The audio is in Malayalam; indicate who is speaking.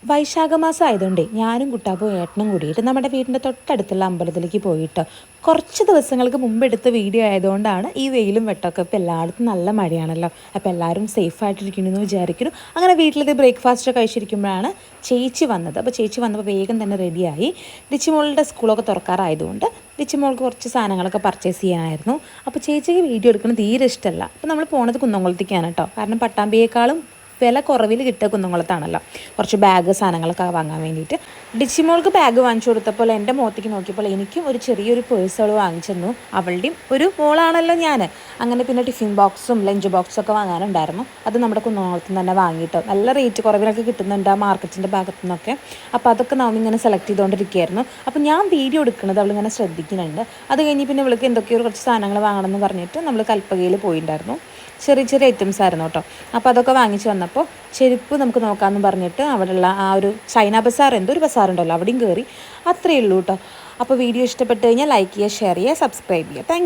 Speaker 1: വൈശാഖ മാസം ആയതുകൊണ്ടേ ഞാനും കുട്ടാപ്പും ഏട്ടനും കൂടിയിട്ട് നമ്മുടെ വീടിൻ്റെ തൊട്ടടുത്തുള്ള അമ്പലത്തിലേക്ക് പോയിട്ട് കുറച്ച് ദിവസങ്ങൾക്ക് മുമ്പ് എടുത്ത വീഡിയോ ആയതുകൊണ്ടാണ് ഈ വെയിലും വെട്ടമൊക്കെ. ഇപ്പോൾ എല്ലായിടത്തും നല്ല മഴയാണല്ലോ, അപ്പോൾ എല്ലാവരും സേഫായിട്ടിരിക്കുന്നു എന്ന് വിചാരിക്കുന്നു. അങ്ങനെ വീട്ടിലത് ബ്രേക്ക്ഫാസ്റ്റ് കഴിച്ചിരിക്കുമ്പോഴാണ് ചേച്ചി വന്നത്. അപ്പോൾ ചേച്ചി വന്നപ്പോൾ വേഗം തന്നെ റെഡിയായി. ഡിച്ചിമോളുടെ സ്കൂളൊക്കെ തുറക്കാറായതുകൊണ്ട് ഡിച്ചിമോൾക്ക് കുറച്ച് സാധനങ്ങളൊക്കെ പർച്ചേസ് ചെയ്യാനായിരുന്നു. അപ്പോൾ ചേച്ചിക്ക് വീഡിയോ എടുക്കുന്നത് തീരെ ഇഷ്ടമല്ല. അപ്പോൾ നമ്മൾ പോണത് കുന്നംകുളത്തേക്കാണ് കേട്ടോ. കാരണം പട്ടാമ്പിയേക്കാളും വില കുറവിൽ കിട്ടുക കുന്നംകുളത്താണല്ലോ. കുറച്ച് ബാഗ് സാധനങ്ങളൊക്കെ വാങ്ങാൻ വേണ്ടിയിട്ട് ഡിച്ചിമോൾക്ക് ബാഗ് വാങ്ങിച്ചു കൊടുത്തപ്പോൾ എൻ്റെ മുഖത്തേക്ക് നോക്കിയപ്പോൾ എനിക്കും ഒരു ചെറിയൊരു പേഴ്സ് അവൾ വാങ്ങിച്ചു തന്നു. അവളുടെയും ഒരു മോളാണല്ലോ ഞാൻ. അങ്ങനെ പിന്നെ ടിഫിൻ ബോക്സും ലഞ്ച് ബോക്സും ഒക്കെ വാങ്ങാനുണ്ടായിരുന്നു. അത് നമ്മുടെ കുന്നംകുളത്ത് തന്നെ വാങ്ങിയിട്ടോ. നല്ല റേറ്റ് കുറവിലൊക്കെ കിട്ടുന്നുണ്ട് ആ മാർക്കറ്റിൻ്റെ ഭാഗത്തു നിന്നൊക്കെ. അപ്പോൾ അതൊക്കെ നാം ഇങ്ങനെ സെലക്ട് ചെയ്തുകൊണ്ടിരിക്കുകയായിരുന്നു. അപ്പോൾ ഞാൻ വീഡിയോ എടുക്കുന്നത് അവളിങ്ങനെ ശ്രദ്ധിക്കുന്നുണ്ട്. അത് കഴിഞ്ഞ് പിന്നെ ഇവൾക്ക് എന്തൊക്കെയോ കുറച്ച് സാധനങ്ങൾ വാങ്ങണമെന്ന് പറഞ്ഞിട്ട് നമ്മൾ കൽപ്പകയിൽ പോയിട്ടുണ്ടായിരുന്നു. ചെറിയ ചെറിയ ഐറ്റംസ് ആയിരുന്നു കേട്ടോ. അപ്പോൾ അതൊക്കെ വാങ്ങിച്ച് വന്നപ്പോൾ ചെരുപ്പ് നമുക്ക് നോക്കാമെന്ന് പറഞ്ഞിട്ട് അവിടെയുള്ള ആ ഒരു ചൈന ബസാർ എന്തോ ഒരു ബസാറുണ്ടല്ലോ, അവിടെയും കയറി. അത്രയേ ഉള്ളൂ കേട്ടോ. അപ്പോൾ വീഡിയോ ഇഷ്ടപ്പെട്ട് കഴിഞ്ഞാൽ ലൈക്ക് ചെയ്യുക, ഷെയർ ചെയ്യുക, സബ്സ്ക്രൈബ് ചെയ്യുക. Thank you.